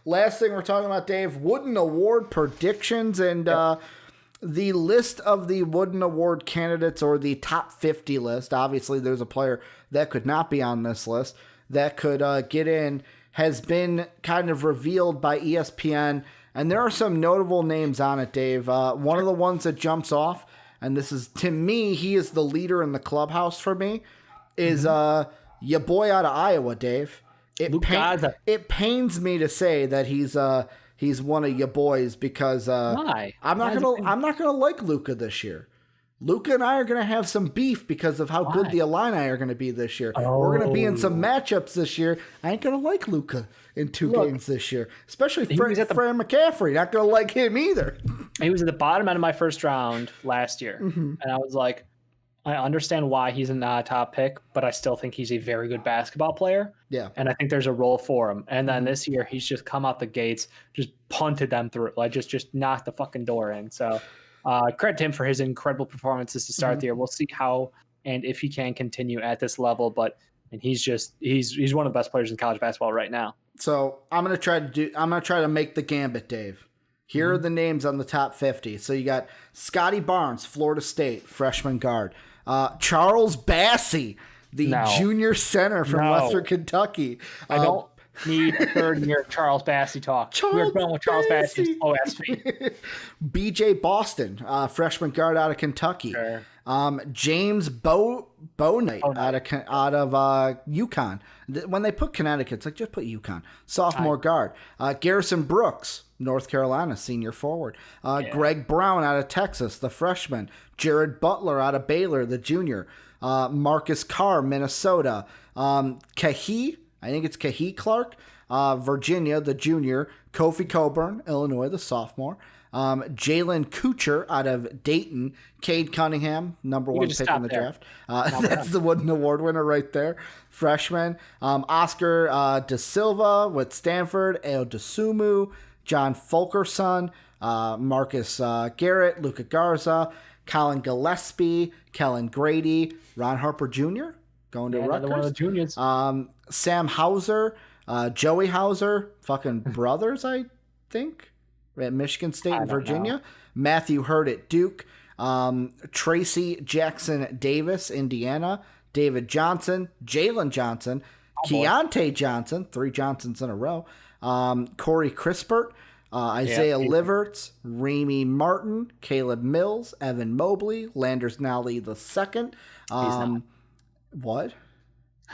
last thing we're talking about, Dave, Wooden Award predictions and the list of the Wooden Award candidates, or the top 50 list. Obviously, there's a player that could not be on this list that could get in, has been kind of revealed by ESPN. And there are some notable names on it, Dave. One of the ones that jumps off, and this is, to me, he is the leader in the clubhouse for me, is your boy out of Iowa, Dave. It pains me to say that he's one of your boys, because Why? I'm not gonna like Luka this year. Luka and I are gonna have some beef because of how good the Illini are gonna be this year. We're gonna be in some matchups this year. I ain't gonna like Luka in two games this year, especially Fran McCaffrey. Not gonna like him either. He was at the bottom end of my first round last year, and I was like, I understand why he's not a top pick, but I still think he's a very good basketball player. Yeah. And I think there's a role for him. And then this year, he's just come out the gates, just punted them through, like just knocked the fucking door in. So credit to him for his incredible performances to start the year. We'll see how and if he can continue at this level, but he's one of the best players in college basketball right now. So I'm gonna try to make the gambit, Dave. Here are the names on the top 50. So you got Scotty Barnes, Florida State, freshman guard. Charles Bassey, the junior center from Western Kentucky. I don't need a third year Charles Bassey talk. We're going with Charles Bassey's OSP. BJ Boston, freshman guard out of Kentucky. Sure. James Bouknight out of UConn. When they put Connecticut, it's like, just put UConn. Sophomore guard. Garrison Brooks, North Carolina, senior forward. Greg Brown out of Texas, the freshman. Jared Butler out of Baylor, the junior. Marcus Carr, Minnesota. Kahii Clark, Virginia, the junior. Kofi Coburn, Illinois, the sophomore. Jalen Kuchar out of Dayton. Cade Cunningham, number one pick in the draft. That's the Wooden Award winner right there. Freshman. Oscar De Silva with Stanford. Ayo Dosunmu. John Fulkerson. Marcus Garrett. Luka Garza. Colin Gillespie. Kellen Grady. Ron Harper Jr. going to Rutgers. One of the juniors. Sam Hauser. Joey Hauser. Fucking brothers, I think. At Michigan State and Virginia. Know. Matthew Hurd at Duke. Tracy Jackson Davis, Indiana. David Johnson. Jalen Johnson. Keontae Johnson. 3 Johnsons in a row. Corey Crispert. Isaiah Liverts. Remy Martin. Caleb Mills. Evan Mobley. Landers Nally II. What?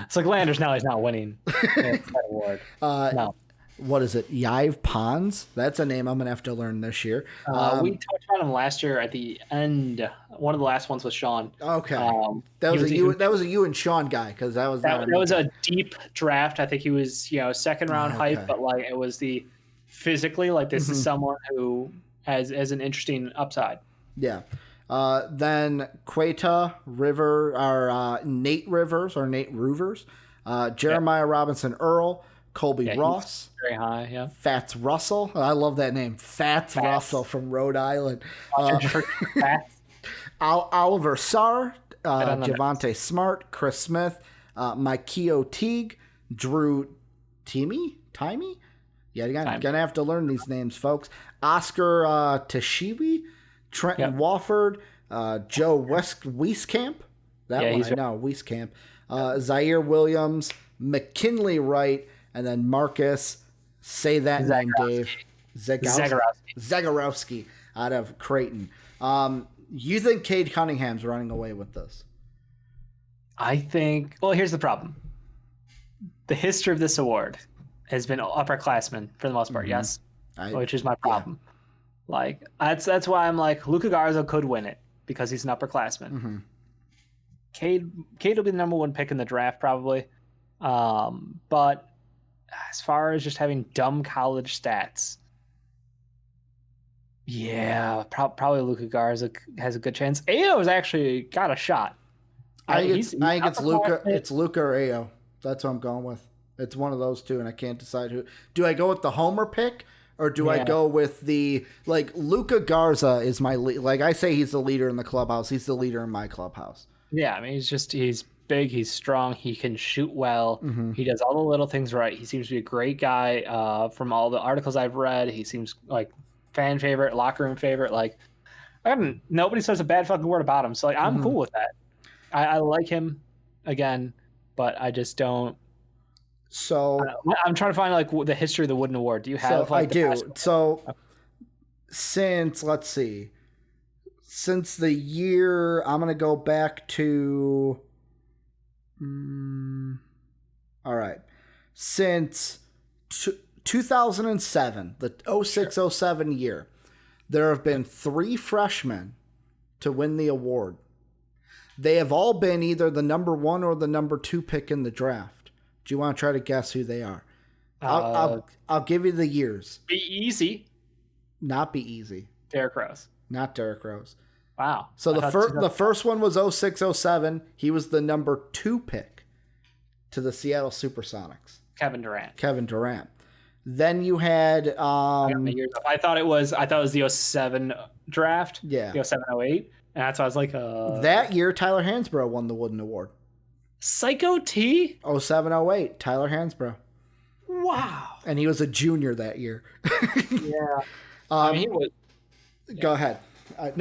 It's like Landers Nally's not winning that award. No. What is it? Yive Pons? That's a name I'm going to have to learn this year. We talked about him last year at the end. One of the last ones was Sean. Okay. That was a you and Sean guy, because that was a deep draft. I think he was, second round hype, but like it was the physically, like this is someone who has an interesting upside. Yeah. Then Queta River, or Nate Rivers, or Nate Ruvers, Jeremiah Robinson Earl, Colby Ross. Very high, yeah. Fats Russell. I love that name. Fats Russell from Rhode Island. Oliver Sarr, Javante Smart, Chris Smith, Mikio Teague, Drew Timmy? Yeah, you're going to have to learn these names, folks. Oscar Tashiwi, Trenton Wofford, Joe Wieskamp. Wieskamp. Zaire Williams, McKinley Wright, and then Marcus, say that name, Dave. Zagorowski out of Creighton. You think Cade Cunningham's running away with this? I think, well, here's the problem. The history of this award has been upperclassmen for the most part, yes? Which is my problem. Yeah. Like, that's why I'm like, Luka Garza could win it, because he's an upperclassman. Cade will be the number one pick in the draft, probably. But as far as just having dumb college stats, probably Luka Garza has a good chance. Ayo's actually got a shot. I think it's Luka. It's Luka or Ayo. That's what I'm going with. It's one of those two, and I can't decide who. Do I go with the homer pick, or do I go with the, like, Luka Garza is my like I say, he's the leader in the clubhouse. He's the leader in my clubhouse. Yeah, I mean, he's big, he's strong, he can shoot well, he does all the little things right. He seems to be a great guy. From all the articles I've read, he seems like fan favorite, locker room favorite. Like, nobody says a bad fucking word about him. So like, I'm cool with that. I like him again, but I just don't. So I'm trying to find like the history of the Wooden Award. Do you have? So like, I do. So since since the year, I'm gonna go back to. All right, since 2007, the 06-07 year, there have been 3 freshmen to win the award. They have all been either the number 1 or the number 2 pick in the draft. Do you want to try to guess who they are? I'll give you the years. Be easy. Not be easy. Derrick Rose. Not Derrick Rose. Wow. So the first one was 06-07. He was the number 2 pick to the Seattle Supersonics. Kevin Durant. Then you had I thought it was the 07 draft. Yeah. The 07-08. And that's why I was like that year Tyler Hansbrough won the Wooden Award. Psycho T? 07-08, Tyler Hansbrough. Wow. And he was a junior that year. Yeah. I mean, he was. Go ahead. I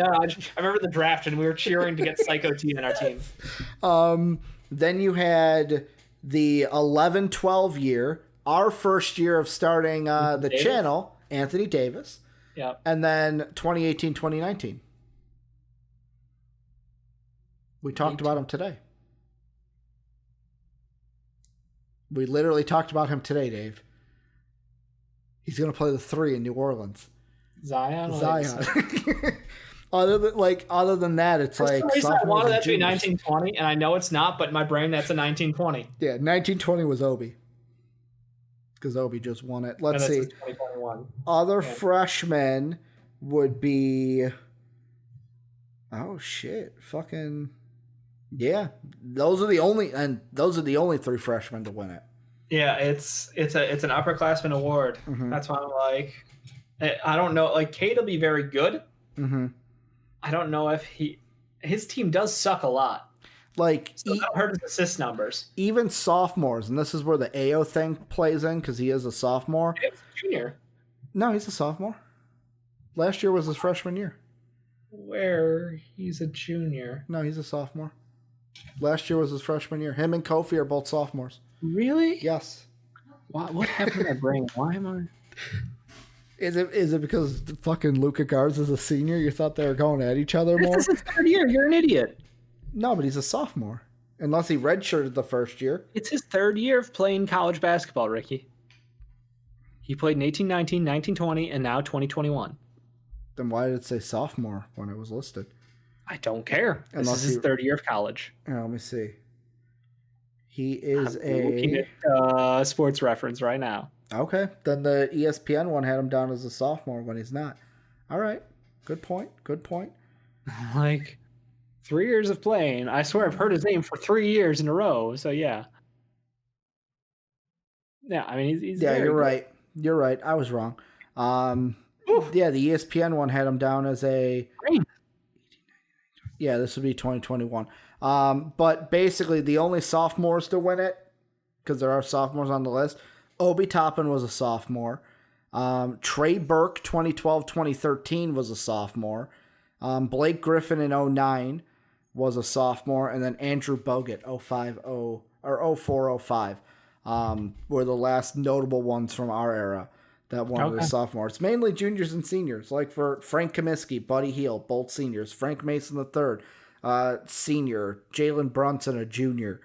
remember the draft and we were cheering to get Psycho T in our team. Then you had the 11-12 year, our first year of starting the channel, Anthony Davis. Yeah. And then 2018-2019. We talked about him today. We literally talked about him today, Dave. He's going to play the 3 in New Orleans. Zion. Other than that, it's like I wanted that to be 1920, and I know it's not, but in my brain that's a 1920. Yeah, 1920 was Obi. Because Obi just won it. Let's see. 2021. Other freshmen would be. Oh shit! Fucking. Yeah, those are the only 3 freshmen to win it. Yeah, it's an upperclassman award. That's why I'm like, I don't know. Like, Cade will be very good. I don't know if his team does suck a lot. Like, hurt his assist numbers. Even sophomores, and this is where the AO thing plays in because he is a sophomore. He's a junior. No, he's a sophomore. Last year was his freshman year. Where he's a junior. No, he's a sophomore. Last year was his freshman year. Him and Kofi are both sophomores. Really? Yes. What happened to my brain? Why am I? Is it because fucking Luka Garza is a senior? You thought they were going at each other more? This is his 3rd year. You're an idiot. No, but he's a sophomore. Unless he redshirted the first year. It's his 3rd year of playing college basketball, Ricky. He played in 1819, 1920, and now 2021. Then why did it say sophomore when it was listed? I don't care. This is his 3rd year of college. Let me see. He is looking at Sports Reference right now. Okay. Then the ESPN one had him down as a sophomore when he's not. All right. Good point. Like, 3 years of playing. I swear I've heard his name for 3 years in a row. So, yeah. Yeah, I mean, he's yeah, you're right. You're right. I was wrong. Yeah, the ESPN one had him down as a... Great. Yeah, this would be 2021. But basically, the only sophomores to win it, because there are sophomores on the list, Obi Toppin was a sophomore. Trey Burke, 2012-2013, was a sophomore. Blake Griffin in 2009 was a sophomore. And then Andrew Bogut, 04-05, were the last notable ones from our era that won the sophomore. It's mainly juniors and seniors, like for Frank Kaminsky, Buddy Hield, both seniors. Frank Mason III, senior. Jalen Brunson, a junior.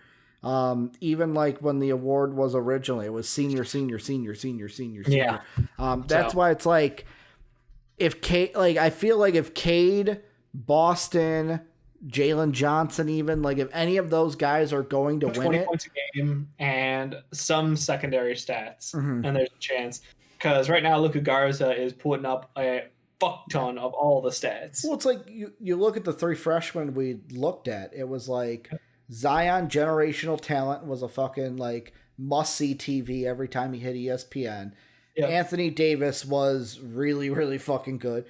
Even like when the award was originally, it was senior. Yeah. That's why it's like, if Cade, like, I feel like if Cade, Boston, Jalen Johnson, even like if any of those guys are going to win 20 it, points a game and some secondary stats, and there's a chance. Because right now, Luka Garza is putting up a fuck ton of all the stats. Well, it's like you look at the 3 freshmen we looked at. It was like Zion, generational talent, was a fucking like must-see TV every time he hit ESPN. Yep. Anthony Davis was really, really fucking good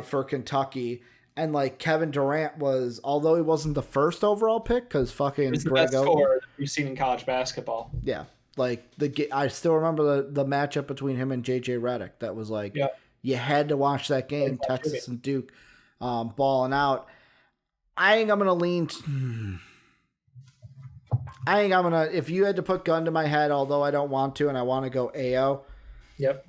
for Kentucky. And like Kevin Durant was, although he wasn't the first overall pick, because fucking He's the Greg best scorer we've seen in college basketball. Yeah, like I still remember the matchup between him and JJ Redick. That was like you had to watch that game. Texas and Duke balling out. I think I'm gonna lean. I think I'm gonna. If you had to put gun to my head, although I don't want to, and I want to go AO. Yep.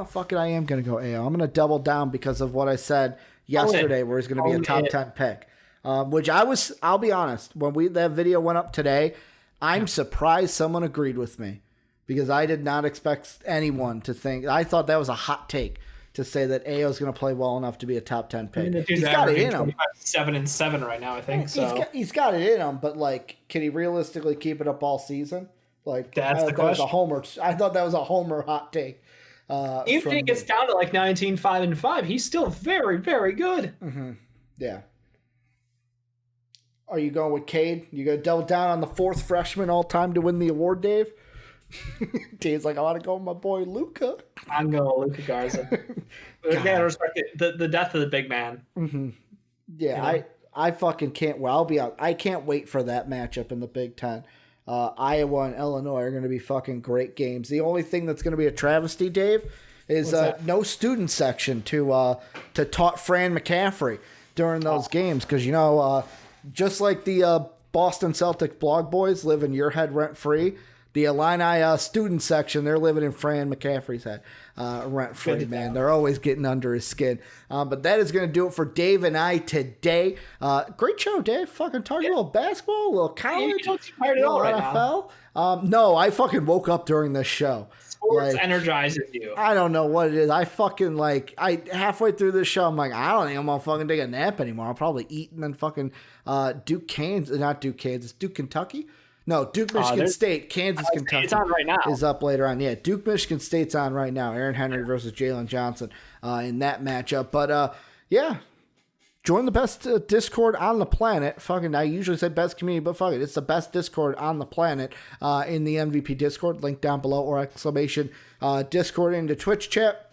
Fuck it, I am going to go AO. I'm going to double down because of what I said yesterday where he's going to be a top 10 pick. Which I'll be honest, when that video went up today, I'm surprised someone agreed with me because I did not expect anyone to think. I thought that was a hot take to say that AO is going to play well enough to be a top 10 pick. I mean, he's got it in him. 7-7 right now, I think. So he's got it in him, but like, can he realistically keep it up all season? Like, that's the question. I thought that was a homer hot take. Even if he gets down to like 19-5-5, he's still very, very good. Mm-hmm. Yeah. Are you going with Cade? You going to double down on the fourth freshman all time to win the award, Dave? Dave's like, I want to go with my boy Luka. I'm going with Luka Garza. Again, respect the death of the big man. Mm-hmm. Yeah, I fucking can't. Well, I'll be out. I can't wait for that matchup in the Big Ten. Iowa and Illinois are going to be fucking great games. The only thing that's going to be a travesty, Dave, is no student section to taught Fran McCaffrey during those games because just like the Boston Celtic blog boys live in your head rent free, the Illini student section, they're living in Fran McCaffrey's head rent free. Man, they're always getting under his skin. But that is going to do it for Dave and I today. Great show, Dave. Fucking talking a little basketball, a little college, you don't seem tired at all right NFL. No, I fucking woke up during this show. Sports energizes you. I don't know what it is. I fucking halfway through this show, I'm like, I don't think I'm gonna fucking take a nap anymore. I'll probably eat and then fucking Duke, Kentucky. No, Duke, Michigan State, Kansas, Kentucky. It's on right now. Is up later on. Yeah, Duke, Michigan State's on right now. Aaron Henry versus Jalen Johnson in that matchup. But, yeah, join the best Discord on the planet. Fucking, I usually say best community, but fuck it. It's the best Discord on the planet in the MVP Discord. Link down below or exclamation Discord into Twitch chat.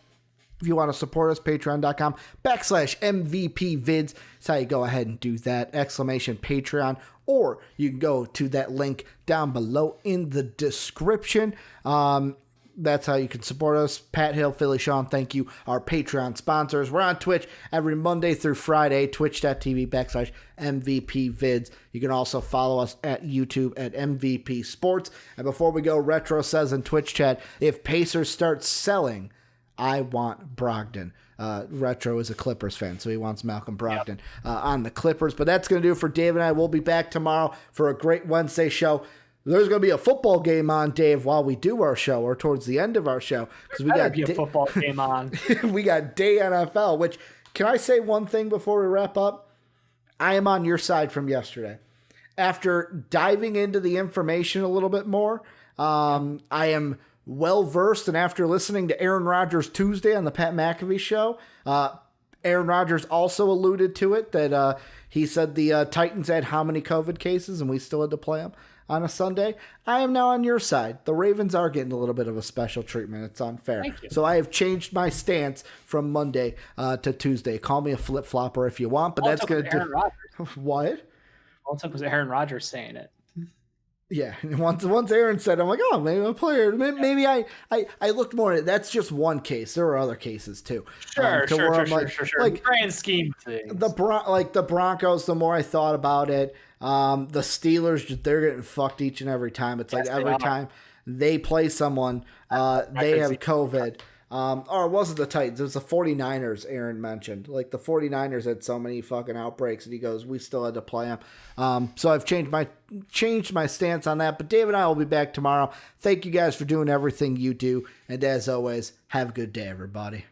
If you want to support us, patreon.com/MVPvids. That's how you go ahead and do that. Exclamation Patreon. Or you can go to that link down below in the description. That's how you can support us. Pat Hill, Philly Sean, thank you. Our Patreon sponsors. We're on Twitch every Monday through Friday. Twitch.tv/MVPvids. You can also follow us at YouTube at MVP Sports. And before we go, Retro says in Twitch chat, if Pacers start selling, I want Brogdon. Retro is a Clippers fan, so he wants Malcolm Brogdon on the Clippers. But that's going to do it for Dave and I. We'll be back tomorrow for a great Wednesday show. There's going to be a football game on, Dave, while we do our show or towards the end of our show. Because we got a football game on. We got Day NFL, which, can I say one thing before we wrap up? I am on your side from yesterday. After diving into the information a little bit more, I am well-versed, and after listening to Aaron Rodgers Tuesday on the Pat McAfee show, Aaron Rodgers also alluded to it, that he said the Titans had how many COVID cases, and we still had to play them on a Sunday. I am now on your side. The Ravens are getting a little bit of a special treatment. It's unfair. So I have changed my stance from Monday to Tuesday. Call me a flip-flopper if you want, but that's going to do... What? All it took was Aaron Rodgers saying it. Yeah, once Aaron said, I'm like, oh, maybe a player. Maybe I looked more at it. That's just one case. There are other cases too. Sure. Like grand scheme of things. The Broncos. The more I thought about it, the Steelers, they're getting fucked each and every time. It's like every time they play someone, they have COVID. Or it wasn't the Titans. It was the 49ers Aaron mentioned. Like, the 49ers had so many fucking outbreaks, and he goes, we still had to play them. So I've changed my stance on that. But Dave and I will be back tomorrow. Thank you guys for doing everything you do. And as always, have a good day, everybody.